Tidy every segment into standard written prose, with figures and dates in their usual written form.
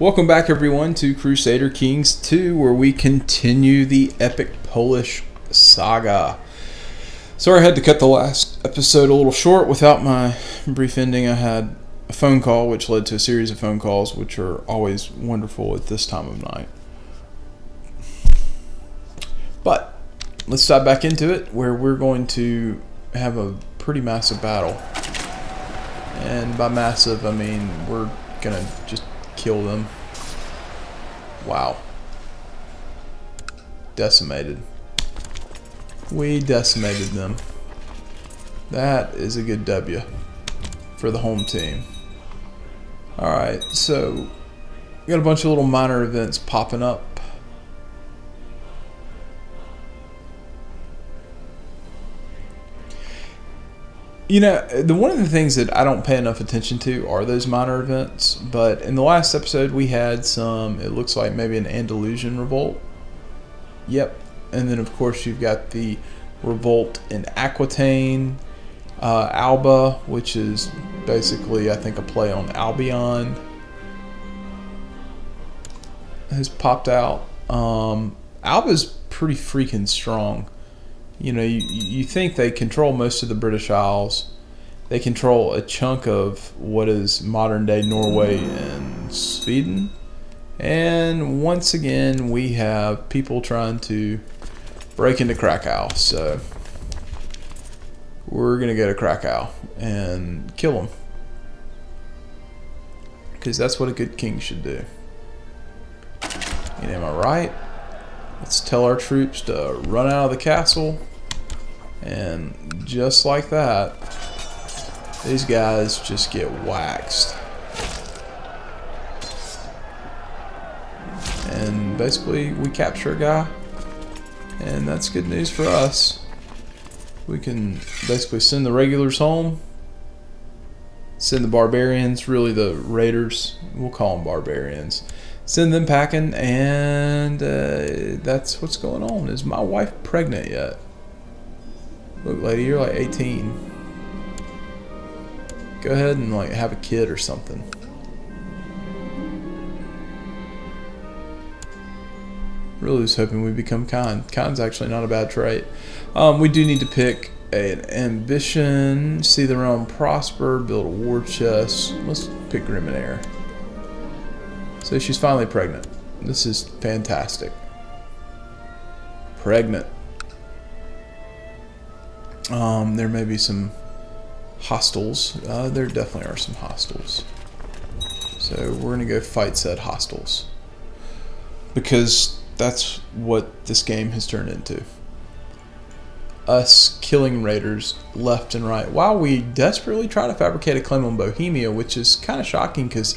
Welcome back everyone to Crusader Kings 2, where we continue the epic Polish Saga. Sorry I had to cut the last episode a little short without my brief ending. I had a phone call which led to a series of phone calls, which are always wonderful at this time of night. But let's dive back into it, where we're going to have a pretty massive battle. And by massive, I mean we're gonna just kill them. Wow. Decimated. We decimated them. That is a good W for the home team. Alright, so we got a bunch of little minor events popping up. You know, one of the things that I don't pay enough attention to are those minor events, but in the last episode we had some, it looks like maybe an Andalusian revolt. Yep. And then of course you've got the revolt in Aquitaine, Alba, which is basically I think a play on Albion, has popped out. Alba's pretty freaking strong. You know, you think they control most of the British Isles. They control a chunk of what is modern-day Norway and Sweden. And once again, we have people trying to break into Krakow. So we're going to go to Krakow and kill them, because that's what a good king should do. And am I right? Let's tell our troops to run out of the castle. And just like that, these guys just get waxed. And basically we capture a guy, and that's good news for us. We can basically send the regulars home, send the barbarians, really the raiders, we'll call them barbarians, send them packing, and that's what's going on. Is my wife pregnant yet? Look, lady, you're like 18. Go ahead and like have a kid or something. Really was hoping we become kind. Kind's actually not a bad trait. We do need to pick an ambition, see the realm prosper, build a war chest. Let's pick Griminaire. So she's finally pregnant. This is fantastic. Pregnant. There may be some hostiles. There definitely are some hostiles. So we're gonna go fight said hostiles, because that's what this game has turned into. Us killing raiders left and right while we desperately try to fabricate a claim on Bohemia, which is kind of shocking because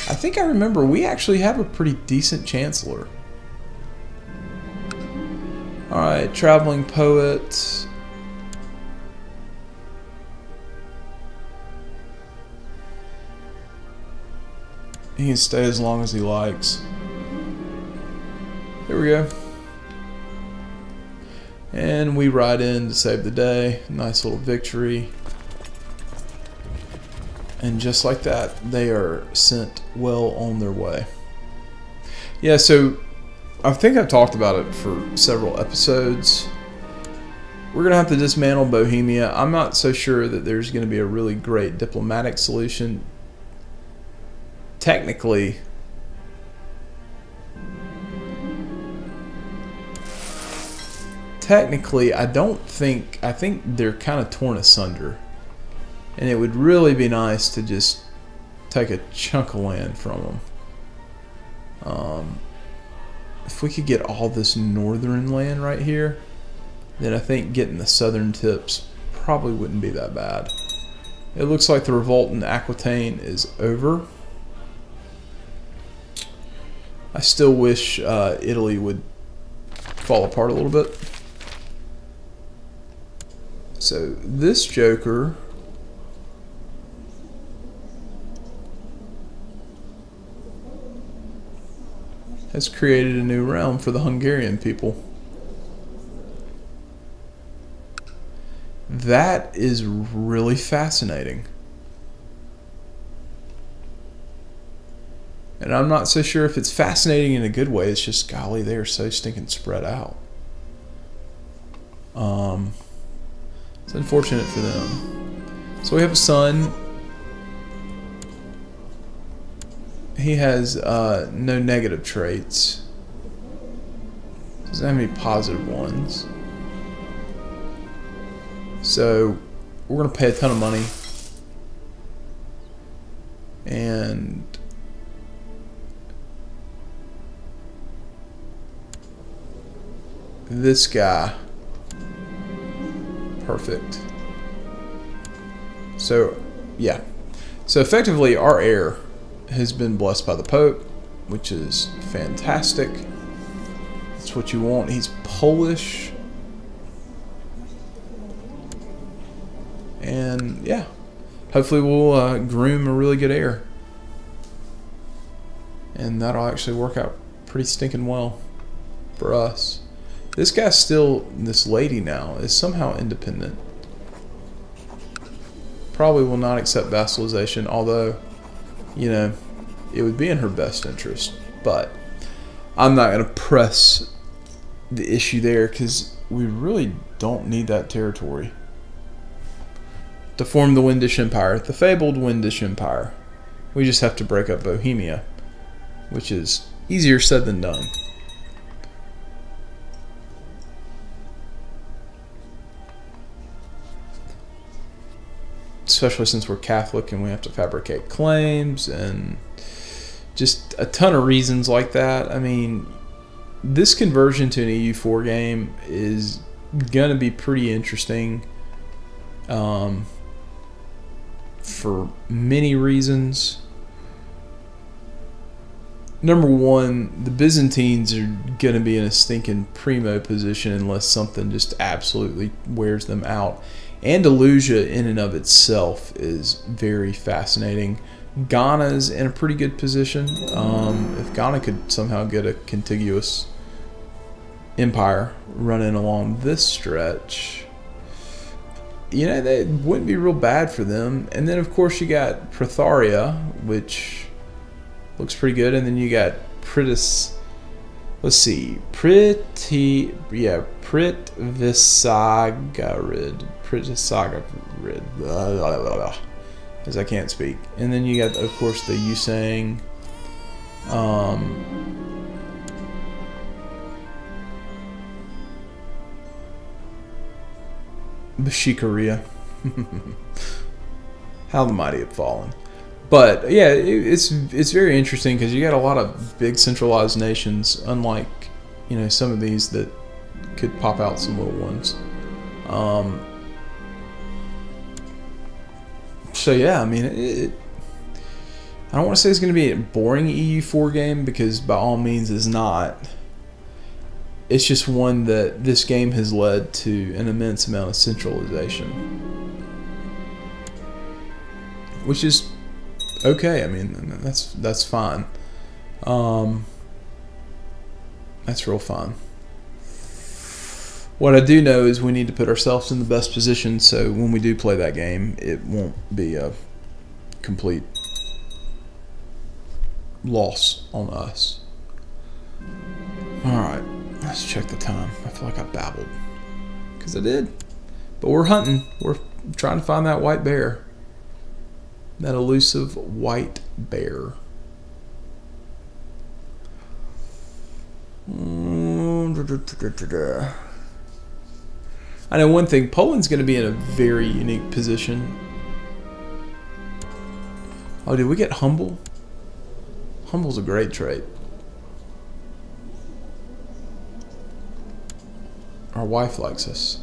I think I remember we actually have a pretty decent chancellor. Alright, traveling poet. He can stay as long as he likes. Here we go. And we ride in to save the day. Nice little victory. And just like that, they are sent well on their way. Yeah, so I think I've talked about it for several episodes. We're going to have to dismantle Bohemia. I'm not so sure that there's going to be a really great diplomatic solution. Technically, I think they're kind of torn asunder. And it would really be nice to just take a chunk of land from them. If we could get all this northern land right here, then I think getting the southern tips probably wouldn't be that bad. It looks like the revolt in Aquitaine is over. I still wish Italy would fall apart a little bit. So this joker has created a new realm for the Hungarian people. That is really fascinating. And I'm not so sure if it's fascinating in a good way. It's just, golly, they are so stinking spread out. It's unfortunate for them. So we have a son. He has no negative traits. Doesn't have any positive ones. So we're going to pay a ton of money. And this guy, perfect. So yeah, so effectively our heir has been blessed by the Pope, which is fantastic. That's what you want. He's Polish, and yeah, hopefully we'll groom a really good heir, and that'll actually work out pretty stinking well for us. This guy's still, this lady now, is somehow independent. Probably will not accept vassalization, although, you know, it would be in her best interest. But I'm not going to press the issue there because we really don't need that territory to form the Windish Empire, the fabled Windish Empire. We just have to break up Bohemia, which is easier said than done. Especially since we're Catholic and we have to fabricate claims and just a ton of reasons like that. I mean, this conversion to an EU4 game is going to be pretty interesting for many reasons. Number one, the Byzantines are going to be in a stinking primo position unless something just absolutely wears them out. Andalusia in and of itself is very fascinating. Ghana's in a pretty good position. If Ghana could somehow get a contiguous empire running along this stretch, you know, that wouldn't be real bad for them. And then, of course, you got Protharia, which looks pretty good. And then you got Pritisaga. Let's see, Pritisaga, as I can't speak. And then you got, of course, the Yusang, Bashikaria. How the mighty have fallen. But yeah, it's very interesting because you got a lot of big centralized nations, unlike, you know, some of these that could pop out some little ones. So yeah, I mean, I don't want to say it's going to be a boring EU4 game because by all means it's not. It's just one that this game has led to an immense amount of centralization, which is okay. I mean, that's fine. That's real fine. What I do know is we need to put ourselves in the best position so when we do play that game, it won't be a complete loss on us. Alright, let's check the time. I feel like I babbled. Because I did. But we're hunting. We're trying to find that white bear. That elusive white bear. I know one thing, Poland's going to be in a very unique position. Oh, did we get humble? Humble's a great trait. Our wife likes us.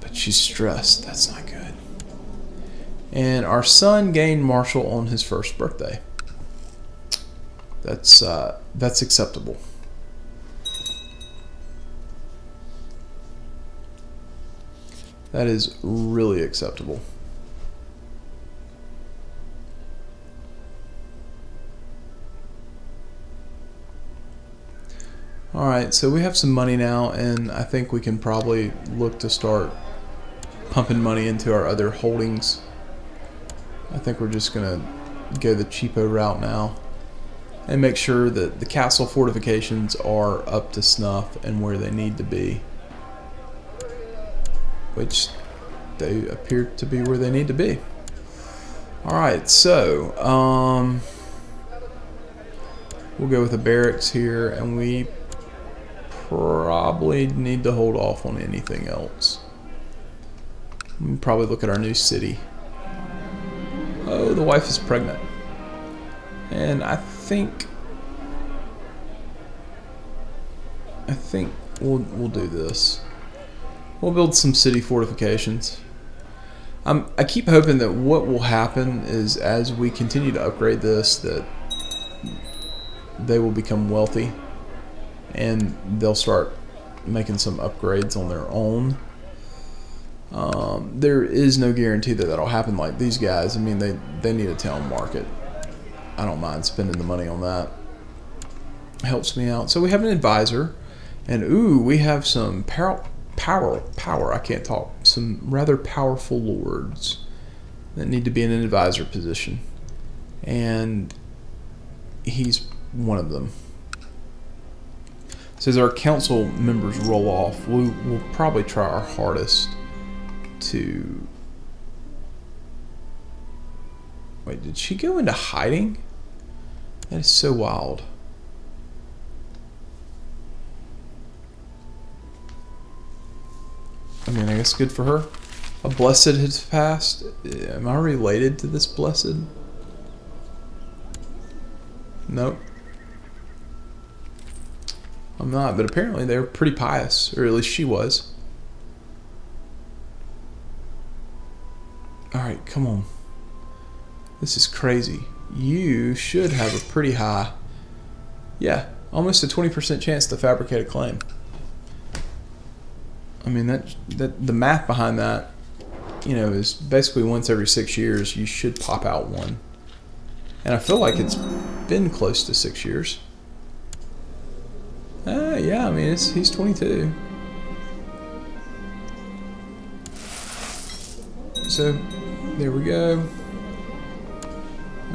But she's stressed. That's not good. And our son gained martial on his first birthday. That's acceptable. That is really acceptable. Alright, so we have some money now, and I think we can probably look to start pumping money into our other holdings. I think we're just going to go the cheapo route now. and make sure that the castle fortifications are up to snuff and where they need to be, which they appear to be where they need to be. Alright, so we'll go with the barracks here, and we probably need to hold off on anything else. We'll probably look at our new city. Oh, the wife is pregnant. And I think we'll do this. We'll build some city fortifications. I keep hoping that what will happen is, as we continue to upgrade this, that they will become wealthy and they'll start making some upgrades on their own. There is no guarantee that that'll happen. Like these guys, I mean, they need a town market. I don't mind spending the money on that. Helps me out. So we have an advisor, and ooh, we have some power. I can't talk. Some rather powerful lords that need to be in an advisor position, and he's one of them. So as our council members roll off, we'll probably try our hardest to... Wait, did she go into hiding? That is so wild. I mean, I guess good for her. A blessed has passed. Am I related to this blessed? Nope. I'm not, but apparently they're pretty pious, or at least she was. Alright, come on. This is crazy. You should have a pretty high... Yeah, almost a 20% chance to fabricate a claim. I mean, that the math behind that, you know, is basically once every 6 years you should pop out one. And I feel like it's been close to 6 years. Yeah, I mean, he's 22. So, there we go.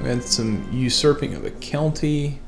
We had some usurping of a county.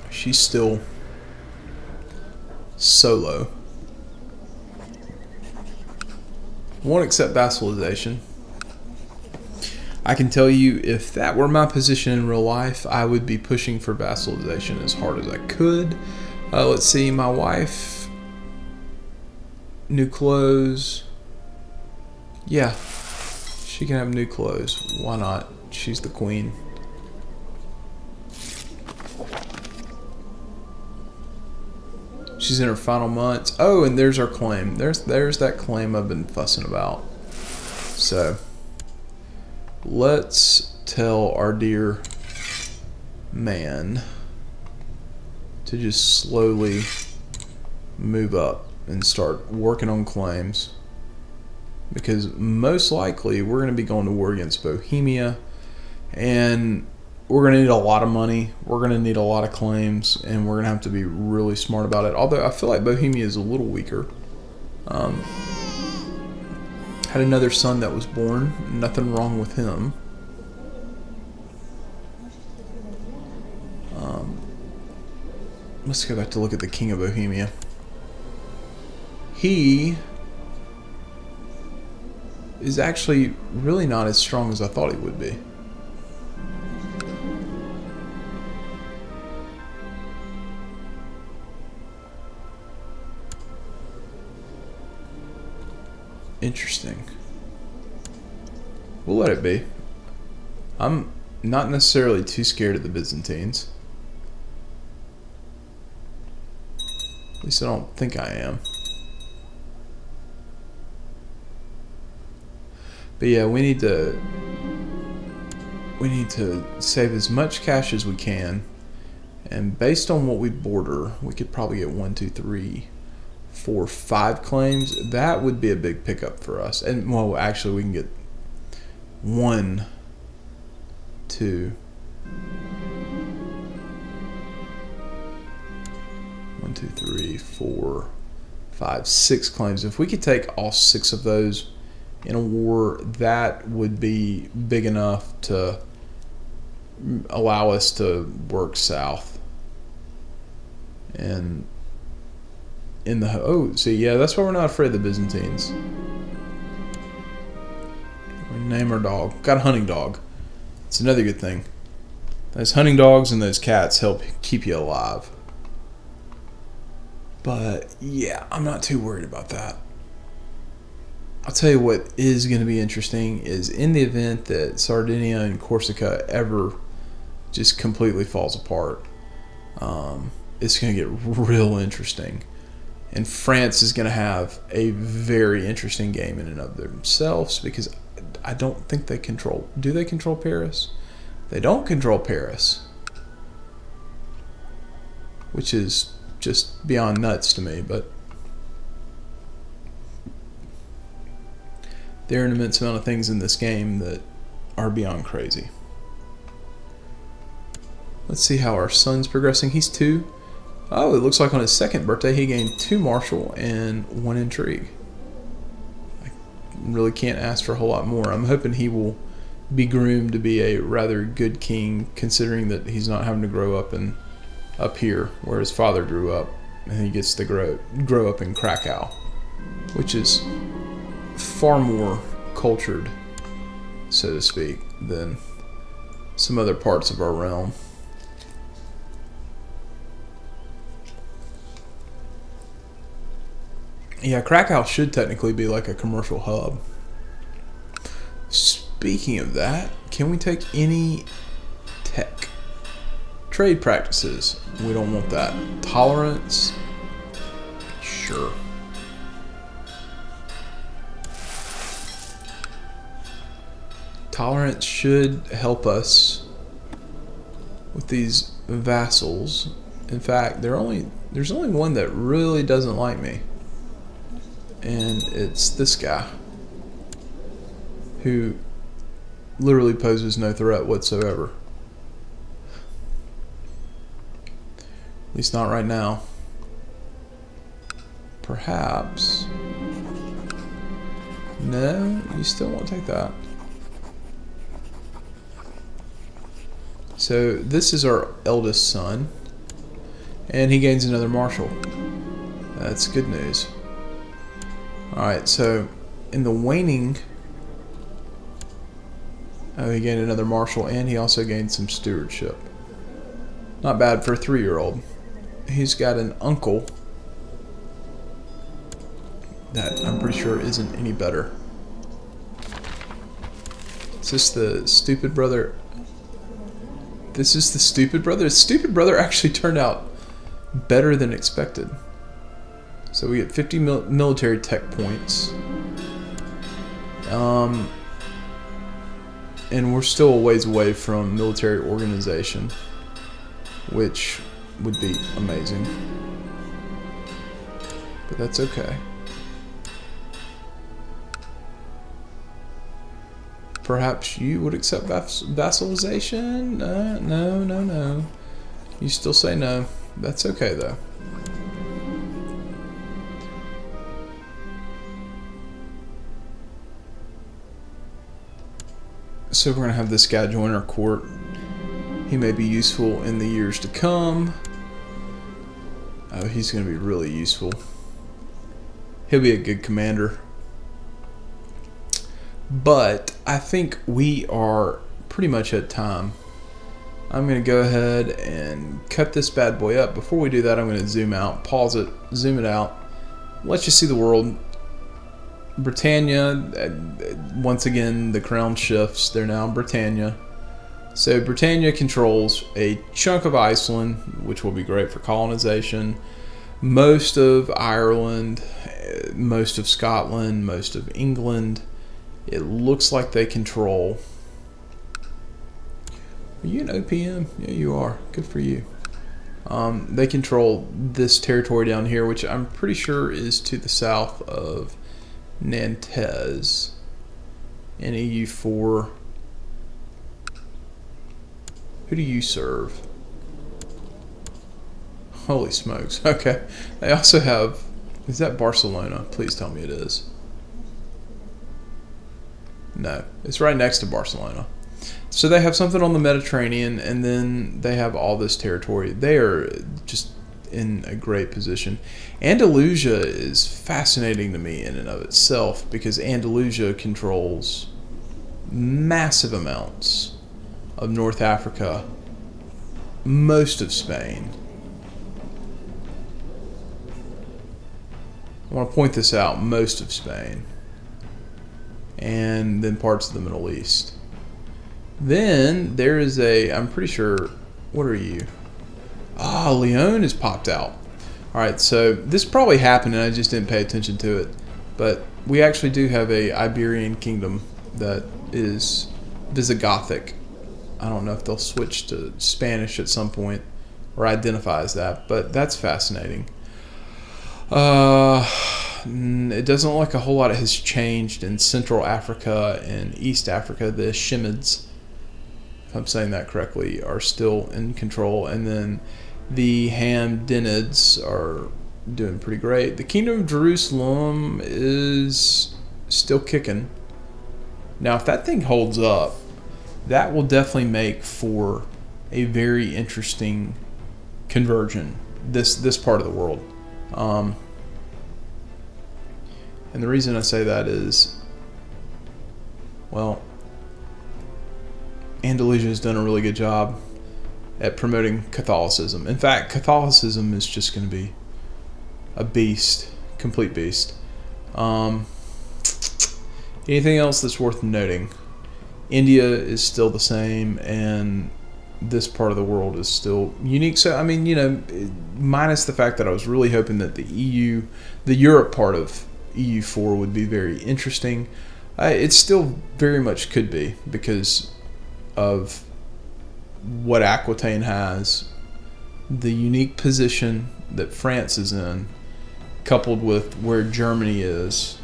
She's still solo. Won't accept vassalization. I can tell you, if that were my position in real life, I would be pushing for vassalization as hard as I could. Let's see, my wife. New clothes. Yeah, she can have new clothes. Why not? She's the queen. She's in her final months. Oh, and there's our claim. There's that claim I've been fussing about. So, let's tell our dear man to just slowly move up and start working on claims. Because most likely we're going to be going to war against Bohemia, and we're going to need a lot of money, we're going to need a lot of claims, and we're going to have to be really smart about it. Although I feel like Bohemia is a little weaker. Had another son that was born, nothing wrong with him. Let's go back to look at the King of Bohemia. He is actually really not as strong as I thought he would be. Interesting. We'll let it be. I'm not necessarily too scared of the Byzantines. At least I don't think I am. But yeah, we need to save as much cash as we can, and based on what we border, we could probably get 1, 2, 3, 4, 5 claims. That would be a big pickup for us. And well, actually, we can get 1, 2, 1, 2, 3, 4, 5, 6 claims. If we could take all 6 of those in a war, that would be big enough to allow us to work south. And in the see, yeah, that's why we're not afraid of the Byzantines. We name our dog. Got a hunting dog. It's another good thing. Those hunting dogs and those cats help keep you alive. But yeah, I'm not too worried about that. I'll tell you what is going to be interesting is in the event that Sardinia and Corsica ever just completely falls apart, it's going to get real interesting. And France is going to have a very interesting game in and of themselves, because I don't think they control... Do they control Paris? They don't control Paris. Which is just beyond nuts to me, but... there are an immense amount of things in this game that are beyond crazy. Let's see how our son's progressing. He's 2. Oh, it looks like on his 2nd birthday he gained 2 martial and 1 intrigue. I really can't ask for a whole lot more. I'm hoping he will be groomed to be a rather good king, considering that he's not having to grow up up here where his father grew up, and he gets to grow up in Krakow, which is far more cultured, so to speak, than some other parts of our realm. Yeah, Krakow should technically be like a commercial hub. Speaking of that, can we take any tech? Trade practices. We don't want that. Tolerance. Sure. Tolerance should help us with these vassals. In fact, there's only one that really doesn't like me. And it's this guy, who literally poses no threat whatsoever. At least not right now. Perhaps. No, you still won't take that. So this is our eldest son, and he gains another martial. That's good news. Alright, so in the waning, he gained another martial, and he also gained some stewardship. Not bad for a 3-year-old. He's got an uncle that I'm pretty sure isn't any better. Is this the stupid brother? This is the stupid brother? The stupid brother actually turned out better than expected. So we get 50 military tech points. And we're still a ways away from military organization, which would be amazing. But that's okay. Perhaps you would accept vassalization? No. You still say no. That's okay, though. So we're going to have this guy join our court. He may be useful in the years to come. Oh, he's going to be really useful. He'll be a good commander. But I think we are pretty much at time. I'm going to go ahead and cut this bad boy up. Before we do that, I'm going to zoom out, pause it, zoom it out. Let you see the world. Britannia, once again, the crown shifts. They're now Britannia. So Britannia controls a chunk of Iceland, which will be great for colonization. Most of Ireland, most of Scotland, most of England. It looks like they control... Are you an OPM? Yeah, you are. Good for you. They control this territory down here, which I'm pretty sure is to the south of Nantes in EU4. Who do you serve? Holy smokes. Okay. They also have Is that Barcelona? Please tell me it is. No, it's right next to Barcelona. So they have something on the Mediterranean, and then they have all this territory. They are just in a great position. Andalusia is fascinating to me in and of itself because Andalusia controls massive amounts of North Africa, most of Spain. I want to point this out, most of Spain, and then parts of the Middle East. Then there is I'm pretty sure, what are you? Ah, Leon has popped out. Alright, so this probably happened and I just didn't pay attention to it. But we actually do have a Iberian kingdom that is Visigothic. I don't know if they'll switch to Spanish at some point or identify as that, but that's fascinating. It doesn't look like a whole lot has changed in Central Africa and East Africa. The Shemids, if I'm saying that correctly, are still in control, and then the Hamdanids are doing pretty great. The Kingdom of Jerusalem is still kicking. Now, if that thing holds up, that will definitely make for a very interesting conversion, this part of the world. And the reason I say that is, well, Andalusia has done a really good job at promoting Catholicism. In fact, Catholicism is just going to be a beast, complete beast. Anything else that's worth noting? India is still the same, and this part of the world is still unique. So, I mean, you know, minus the fact that I was really hoping that the Europe part of EU4 would be very interesting. It still very much could be because of what Aquitaine has, the unique position that France is in, coupled with where Germany is.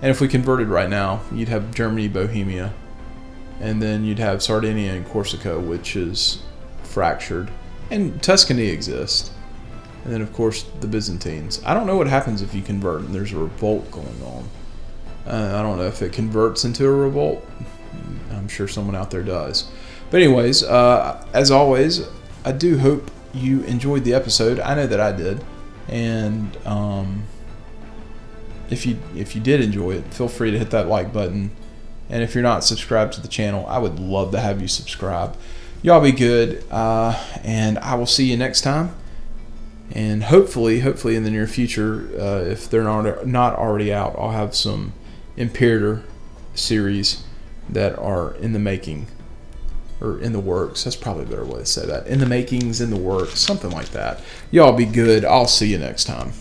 And if we converted right now, you'd have Germany, Bohemia, and then you'd have Sardinia and Corsica, which is fractured, and Tuscany exists. And then, of course, the Byzantines. I don't know what happens if you convert and there's a revolt going on. I don't know if it converts into a revolt. I'm sure someone out there does. But anyways, as always, I do hope you enjoyed the episode. I know that I did. And if you did enjoy it, feel free to hit that like button. And if you're not subscribed to the channel, I would love to have you subscribe. Y'all be good. And I will see you next time. And hopefully in the near future, if they're not already out, I'll have some Imperator series that are in the making, or in the works. That's probably a better way to say that. In the makings, in the works, something like that. Y'all be good. I'll see you next time.